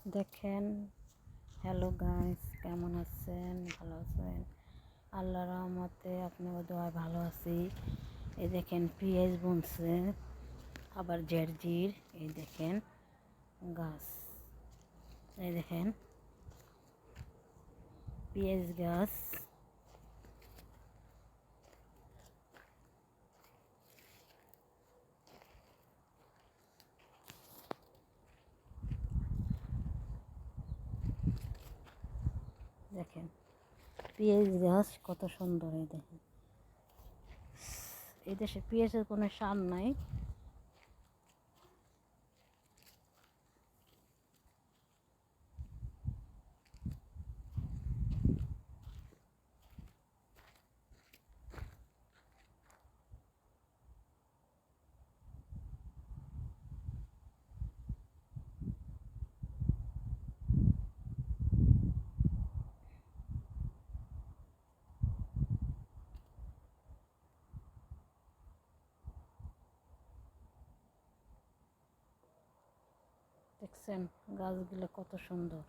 দেখেন, hello guys, কেমন আছেন? ভালো আছেন? আল্লাহর রহমতে আপনার দোয়ায় ভালো আছি। এই দেখেন পেঁয়াজ বুনছে, আবার জেরজির। এই দেখেন গাছ, এই দেখেন পেঁয়াজ গাছ। দেখেন পেঁয়াজ গাছ কত সুন্দর। এই দেখেন, এই দেশে পেঁয়াজের কোনো সার নাই। দেখছেন গাছগুলো কত সুন্দর।